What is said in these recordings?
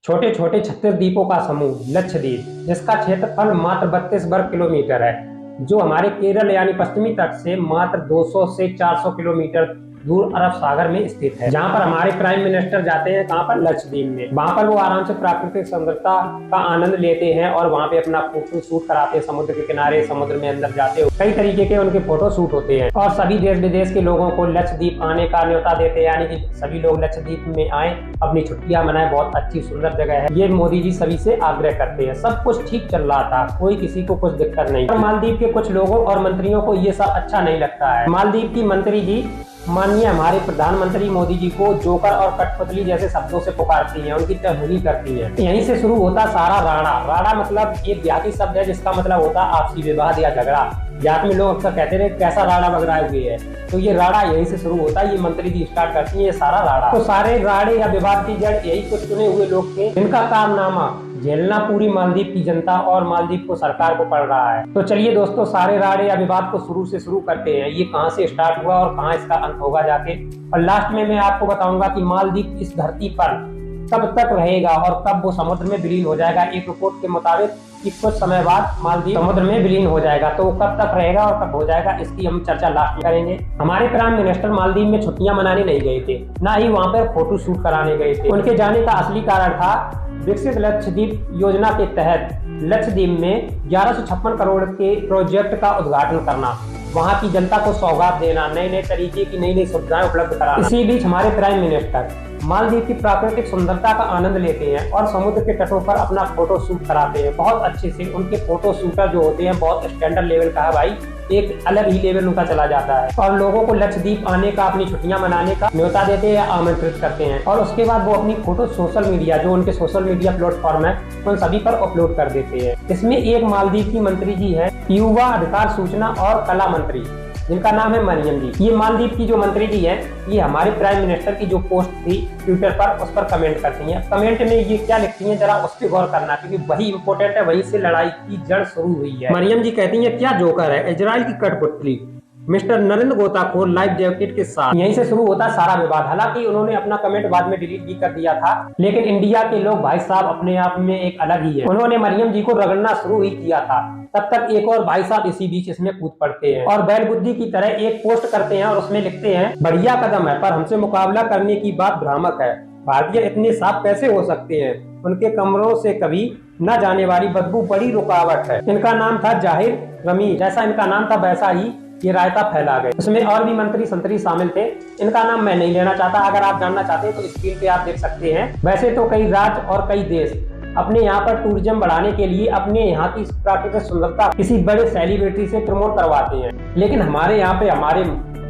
छोटे छोटे 36 द्वीपों का समूह लक्षद्वीप, जिसका क्षेत्रफल मात्र 32 वर्ग किलोमीटर है, जो हमारे केरल यानी पश्चिमी तट से मात्र 200 से 400 किलोमीटर दूर अरब सागर में स्थित है। जहां पर हमारे प्राइम मिनिस्टर जाते हैं, कहां पर, लक्षद्वीप में। वहां पर वो आराम से प्राकृतिक सुंदरता का आनंद लेते हैं और वहां पे अपना फोटो शूट कराते हैं। समुद्र के किनारे, समुद्र में अंदर जाते हैं, कई तरीके के उनके फोटो शूट होते हैं। और सभी देश विदेश के लोगों को लक्षद्वीप आने का न्योता देते हैं, यानी कि सभी लोग लक्षद्वीप में आए, अपनी छुट्टियां मनाएं। बहुत अच्छी सुंदर जगह है ये। मोदी जी सभी से आग्रह करते हैं। सब कुछ ठीक चल रहा था, कोई किसी को कुछ दिक्कत नहीं। और मालदीव के कुछ लोगों और मंत्रियों को ये सब अच्छा नहीं लगता है। मालदीव की मंत्री जी माननीय हमारे प्रधानमंत्री मोदी जी को जोकर और कठपुतली जैसे शब्दों से पुकारती हैं, उनकी तहरीरी करती हैं। यहीं से शुरू होता सारा राणा। राणा मतलब एक देहाती शब्द है जिसका मतलब होता है आपसी विवाद या झगड़ा। जात में लोग अक्सर कहते हैं कैसा राणा बगराए हुए है, तो ये राणा यहीं से शुरू होता है। ये मंत्री जी स्टार्ट करती है ये सारा राणा। तो सारे राणे या विवाद की जड़ यही कुछ चुने हुए लोग थे, जिनका कारनामा झेलना पूरी मालदीव की जनता और मालदीव को सरकार को पड़ रहा है। तो चलिए दोस्तों, सारे राणे या विवाद को शुरू से शुरू करते हैं। ये कहां से स्टार्ट हुआ और कहां इसका अंत होगा जाके। और लास्ट में मैं आपको बताऊंगा कि मालदीव इस धरती पर कब तक रहेगा और कब वो समुद्र में विलीन हो जाएगा। एक रिपोर्ट के मुताबिक कि कुछ समय बाद मालदीव समुद्र में विलीन हो जाएगा। तो वो कब तक रहेगा और कब हो जाएगा, इसकी हम चर्चा लास्ट में करेंगे। हमारे प्राइम मिनिस्टर मालदीव में छुट्टियां मनाने नहीं गए थे, ना ही वहां पर फोटो शूट कराने गए थे। उनके जाने का असली कारण था विकसित लक्षद्वीप योजना के तहत लक्षद्वीप में 1156 करोड़ के प्रोजेक्ट का उद्घाटन करना, वहां की जनता को सौगात देना, नए नए तरीके की नई नई सुविधाएं उपलब्ध कराना। इसी बीच हमारे प्राइम मिनिस्टर मालदीव की प्राकृतिक सुंदरता का आनंद लेते हैं और समुद्र के तटों पर अपना फोटो शूट कराते हैं बहुत अच्छे से। उनके फोटो शूटर जो होते हैं बहुत स्टैंडर्ड लेवल का है भाई, एक अलग ही लेवल उनका चला जाता है। और लोगों को लक्षद्वीप आने का, अपनी छुट्टियां मनाने का न्योता देते हैं, आमंत्रित करते हैं। और उसके बाद वो अपनी फोटो सोशल मीडिया, जो उनके सोशल मीडिया प्लेटफॉर्म है, उन सभी पर अपलोड कर देते हैं। इसमें एक मालदीव की मंत्री जी है, युवा अधिकार, सूचना और कला मंत्री, जिनका नाम है मरियम जी। ये मालदीव की जो मंत्री जी है, ये हमारे प्राइम मिनिस्टर की जो पोस्ट थी ट्विटर पर, उस पर कमेंट करती हैं। कमेंट में ये क्या लिखती हैं जरा उस पर गौर करना, क्योंकि वही इंपोर्टेंट है, वहीं से लड़ाई की जड़ शुरू हुई है। मरियम जी कहती हैं, क्या जोकर है, इजराइल की कठपुतली, मिस्टर नरेंद्र गोताखोर लाइफ जैकेट के साथ। यहीं से शुरू होता सारा विवाद। हालांकि उन्होंने अपना कमेंट बाद में डिलीट भी कर दिया था, लेकिन इंडिया के लोग भाई साहब अपने आप में एक अलग ही है। उन्होंने मरियम जी को रगड़ना शुरू ही किया था, तब तक एक और भाई साहब इसी बीच इसमें कूद पड़ते हैं और बैल बुद्धि की तरह एक पोस्ट करते हैं और उसमें लिखते हैं, बढ़िया कदम है पर हमसे मुकाबला करने की बात भ्रामक है। भारतीय इतने साफ कैसे हो सकते हैं, उनके कमरों से कभी न जाने वाली बदबू बड़ी रुकावट है। इनका नाम था जाहिर रमी, जैसा इनका नाम था वैसा ही ये रायता फैला गए। उसमें और भी मंत्री संतरी शामिल थे, इनका नाम मैं नहीं लेना चाहता। अगर आप जानना चाहते हैं तो स्क्रीन पे आप देख सकते हैं। वैसे तो कई राज्य और कई देश अपने यहाँ पर टूरिज्म बढ़ाने के लिए अपने यहाँ की प्राकृतिक सुंदरता किसी बड़े सेलिब्रिटी से प्रमोट करवाते हैं, लेकिन हमारे यहाँ पे हमारे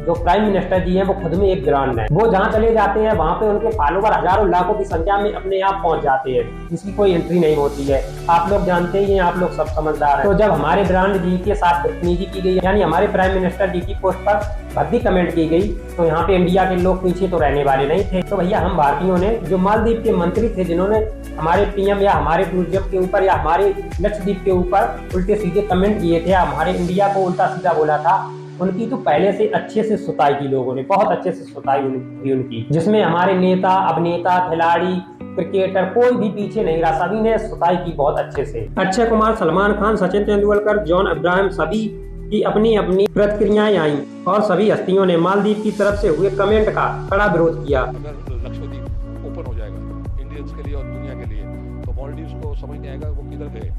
जो प्राइम मिनिस्टर जी हैं वो खुद में एक ब्रांड है। वो जहाँ चले जाते हैं वहाँ पे उनके फॉलोवर हजारों लाखों की संख्या में अपने आप पहुँच जाते हैं, जिसकी कोई एंट्री नहीं होती है। आप लोग जानते ही हैं, आप लोग सब समझदार हैं। तो जब हमारे ब्रांड जी के साथ बदतमीजी की गई, यानी हमारे प्राइम मिनिस्टर जी की पोस्ट पर भद्दी कमेंट की गई, तो यहाँ पे इंडिया के लोग पीछे तो रहने वाले नहीं थे। तो भैया हम भारतीयों ने, जो मालदीव के मंत्री थे जिन्होंने हमारे पीएम या हमारे टूरिज्म के ऊपर या हमारे लक्षद्वीप के ऊपर उल्टे सीधे कमेंट किए थे, हमारे इंडिया को उल्टा सीधा बोला था, उनकी तो पहले से अच्छे से सुताई की लोगों ने, बहुत अच्छे से सुताई हुई उनकी, जिसमें हमारे नेता, अभिनेता, खिलाड़ी, क्रिकेटर कोई भी पीछे नहीं रहा, सभी ने सुताई की बहुत अच्छे से। अक्षय कुमार, सलमान खान, सचिन तेंदुलकर, जॉन अब्राहम, सभी की अपनी अपनी प्रतिक्रियाएं आई और सभी हस्तियों ने मालदीव की तरफ से हुए कमेंट का कड़ा विरोध किया। अगर लक्षद्वीप ओपन हो जाएगा इंडियंस के लिए और दुनिया के लिए, तो मालदीव्स को समझ नहीं आएगा वो किधर गए।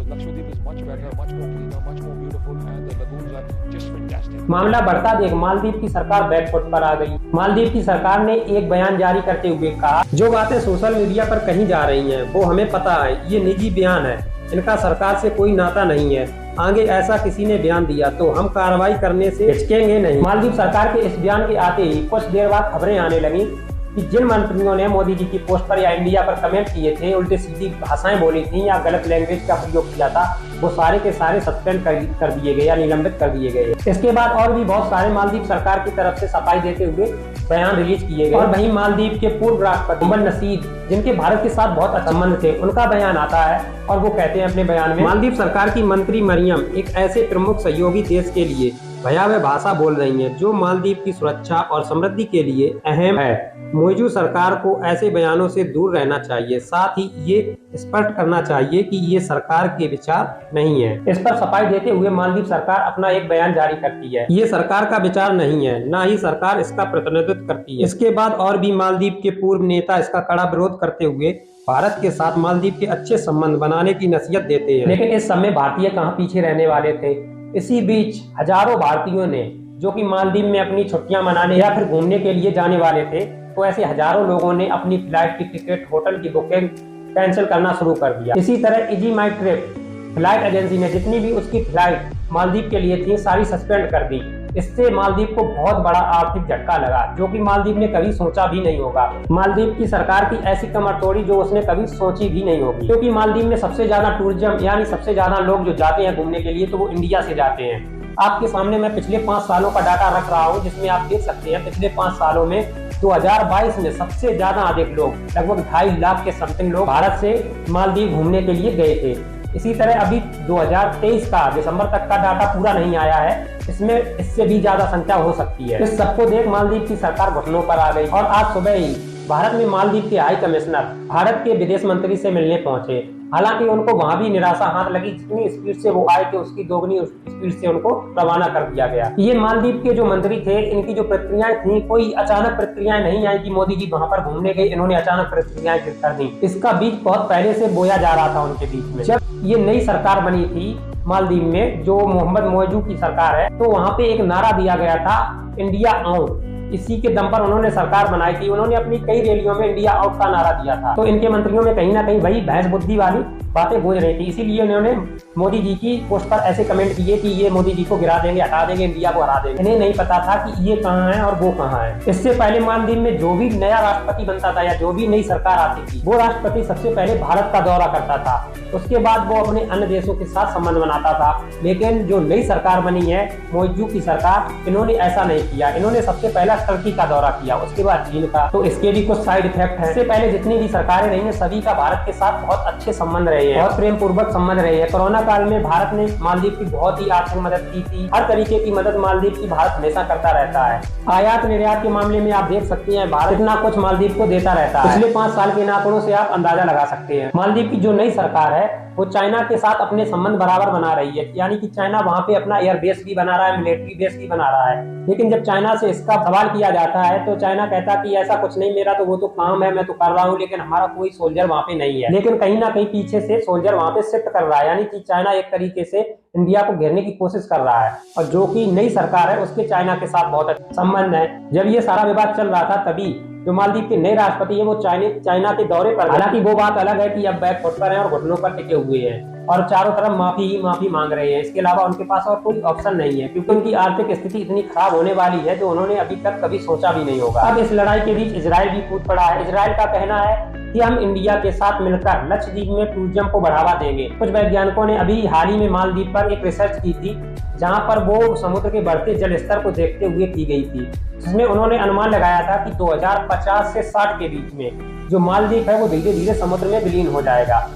Lakshadweep is much better, much more cleaner, much more beautiful and the lagoons are just fantastic. मामला बढ़ता देख मालदीव की सरकार बैकफुट पर आ गई। मालदीव की सरकार ने एक बयान जारी करते हुए कहा, जो बातें सोशल मीडिया पर कही जा रही हैं वो हमें पता है, ये निजी बयान है, इनका सरकार से कोई नाता नहीं है। आगे ऐसा किसी ने बयान दिया तो हम कार्रवाई करने से हिचकेंगे नहीं। मालदीव सरकार के इस बयान के आते ही कुछ देर बाद खबरें आने लगी कि जिन मंत्रियों ने मोदी जी की पोस्ट पर या इंडिया पर कमेंट किए थे, उल्टी सीधी भाषाएं बोली थी या गलत लैंग्वेज का प्रयोग किया था, वो सारे के सारे सस्पेंड कर दिए गए या निलंबित कर दिए गए। इसके बाद और भी बहुत सारे मालदीव सरकार की तरफ से सफाई देते हुए बयान रिलीज किए गए। और वहीं मालदीव के पूर्व राष्ट्रपति मोहम्मद नशीद, जिनके भारत के साथ बहुत अच्छे संबंध थे, उनका बयान आता है और वो कहते हैं अपने बयान में, मालदीव सरकार की मंत्री मरियम एक ऐसे प्रमुख सहयोगी देश के लिए भयावह भाषा बोल रही हैं जो मालदीव की सुरक्षा और समृद्धि के लिए अहम है। मौजूद सरकार को ऐसे बयानों से दूर रहना चाहिए। साथ ही ये स्पष्ट करना चाहिए कि ये सरकार के विचार नहीं है। इस पर सफाई देते हुए मालदीव सरकार अपना एक बयान जारी करती है। ये सरकार का विचार नहीं है, ना ही सरकार इसका प्रतिनिधित्व करती है। इसके बाद और भी मालदीव के पूर्व नेता इसका कड़ा विरोध करते हुए भारत के साथ मालदीव के अच्छे संबंध बनाने की नसीहत देते हैं। लेकिन इस समय भारतीय कहाँ पीछे रहने वाले थे। इसी बीच हजारों भारतीयों ने, जो कि मालदीव में अपनी छुट्टियां मनाने या फिर घूमने के लिए जाने वाले थे, तो ऐसे हजारों लोगों ने अपनी फ्लाइट की टिकट, होटल की बुकिंग कैंसिल करना शुरू कर दिया। इसी तरह इजी माई ट्रिप फ्लाइट एजेंसी ने जितनी भी उसकी फ्लाइट मालदीव के लिए थी सारी सस्पेंड कर दी। इससे मालदीव को बहुत बड़ा आर्थिक झटका लगा, जो कि मालदीव ने कभी सोचा भी नहीं होगा। मालदीव की सरकार की ऐसी कमर तोड़ी जो उसने कभी सोची भी नहीं होगी, क्योंकि मालदीव में सबसे ज्यादा टूरिज्म यानी सबसे ज्यादा लोग जो जाते हैं घूमने के लिए, तो वो इंडिया से जाते हैं। आपके सामने मैं पिछले 5 सालों का डाटा रख रहा हूँ, जिसमें आप देख सकते हैं पिछले 5 सालों में 2022 में सबसे ज्यादा अधिक लोग, लगभग 2.5 लाख के समथिंग लोग भारत से मालदीव घूमने के लिए गए थे। इसी तरह अभी 2023 का दिसंबर तक का डाटा पूरा नहीं आया है, इसमें इससे भी ज्यादा संख्या हो सकती है। इस सबको देख मालदीव की सरकार घुटनों पर आ गई और आज सुबह ही भारत में मालदीव के हाई कमिश्नर भारत के विदेश मंत्री से मिलने पहुंचे। हालांकि उनको वहां भी निराशा हाथ लगी, जितनी स्पीड से वो आए थे उसकी दोगुनी स्पीड से उनको रवाना कर दिया गया। ये मालदीव के जो मंत्री थे, इनकी जो प्रतिक्रियाएं थी, कोई अचानक प्रतिक्रियाएं नहीं आई कि मोदी जी वहां पर घूमने गए, इन्होंने अचानक प्रतिक्रियाएं कर दी। इसका बीज बहुत पहले से बोया जा रहा था उनके बीच में। जब ये नई सरकार बनी थी मालदीव में, जो मोहम्मद मौजू की सरकार है, तो वहां पे एक नारा दिया गया था, इंडिया आउट। इसी के दम पर उन्होंने सरकार बनाई थी। उन्होंने अपनी कई रैलियों में इंडिया आउट का नारा दिया था। तो इनके मंत्रियों में कहीं ना कहीं वही भैंस बुद्धि वाली बातें गूंज रही थी। इसीलिए उन्होंने मोदी जी की पोस्ट पर ऐसे कमेंट किए कि ये मोदी जी को गिरा देंगे, हटा देंगे, इंडिया को हरा देंगे। इन्हें नहीं पता था कि ये कहाँ है और वो कहाँ है। इससे पहले मालदीव में जो भी नया राष्ट्रपति बनता था या जो भी नई सरकार आती थी, वो राष्ट्रपति सबसे पहले भारत का दौरा करता था। उसके बाद वो अपने अन्य देशों के साथ संबंध बनाता था। लेकिन जो नई सरकार बनी है मौजू की सरकार, इन्होंने ऐसा नहीं किया। इन्होंने सबसे पहला टर्की का दौरा किया, उसके बाद चीन का। तो इसके भी कुछ साइड इफेक्ट है। इससे पहले जितनी भी सरकारें रही हैं, सभी का भारत के साथ बहुत अच्छे संबंध रहे हैं, बहुत प्रेम पूर्वक संबंध रहे हैं। कोरोना काल में भारत ने मालदीव की बहुत ही आर्थिक मदद की थी। हर तरीके की मदद मालदीव की भारत हमेशा करता रहता है। आयात निर्यात के मामले में आप देख सकते हैं भारत इतना कुछ मालदीव को देता रहता है। पिछले 5 साल के आंकड़ों से आप अंदाजा लगा सकते हैं। मालदीव की जो नई सरकार है वो चाइना के साथ अपने संबंध बराबर बना रही है, यानी कि चाइना वहां पे अपना एयर बेस भी बना रहा है, मिलिट्री बेस भी बना रहा है। लेकिन जब चाइना से इसका सवाल किया जाता है तो चाइना कहता कि ऐसा कुछ नहीं, मेरा तो वो तो काम है, मैं तो कर रहा हूँ, लेकिन हमारा कोई सोल्जर वहां पे नहीं है। लेकिन कहीं ना कहीं पीछे से सोल्जर वहां पे शिफ्ट कर रहा है, यानी कि चाइना एक तरीके से इंडिया को घेरने की कोशिश कर रहा है। और जो कि नई सरकार है उसके चाइना के साथ बहुत अच्छा संबंध है। जब ये सारा विवाद चल रहा था तभी जो मालदीव के नए राष्ट्रपति है वो चाइना के दौरे पर, हालांकि वो बात अलग है कि अब बैक फुट पर हैं और घुटनों पर टिके हुए हैं और चारों तरफ माफी ही माफी मांग रहे हैं। इसके अलावा उनके पास और कोई ऑप्शन नहीं है, क्योंकि उनकी आर्थिक स्थिति इतनी खराब होने वाली है जो उन्होंने अभी तक कभी सोचा भी नहीं होगा। अब इस लड़ाई के बीच इजराइल भी कूद पड़ा है। इजराइल का कहना है कि हम इंडिया के साथ मिलकर लक्षद्वीप में टूरिज्म को बढ़ावा देंगे। कुछ वैज्ञानिकों ने अभी हाल ही में मालदीव पर एक रिसर्च की थी, जहां पर वो समुद्र के बढ़ते जल स्तर को देखते हुए की गई थी, जिसमें उन्होंने अनुमान लगाया था कि 2050 से 60 के बीच में जो मालदीव है वो धीरे धीरे समुद्र में विलीन हो जाएगा।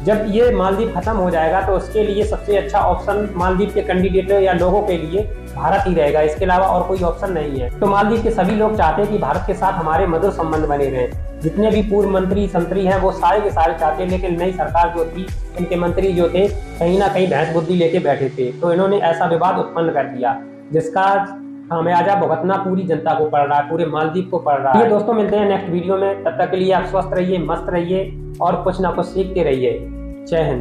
जब ये मालदीव खत्म हो जाएगा तो उसके लिए सबसे अच्छा ऑप्शन मालदीव के कैंडिडेट या लोगों के लिए भारत ही रहेगा। इसके अलावा और कोई ऑप्शन नहीं है। तो मालदीव के सभी लोग चाहते हैं कि भारत के साथ हमारे मधुर संबंध बने रहे। जितने भी पूर्व मंत्री संतरी हैं वो सारे के सारे चाहते हैं, लेकिन नई सरकार जो थी, इनके मंत्री जो थे, कहीं ना कहीं भैंस बुद्धि लेके बैठे थे। तो इन्होंने ऐसा विवाद उत्पन्न कर दिया, जिसका खामियाजा भुगतना पूरी जनता को पड़ रहा है, पूरे मालदीव को पड़ रहा है। ये दोस्तों मिलते हैं नेक्स्ट वीडियो में। तब तक के लिए आप स्वस्थ रहिए, मस्त रहिए और कुछ ना कुछ सीखते रहिए। जय हिंद।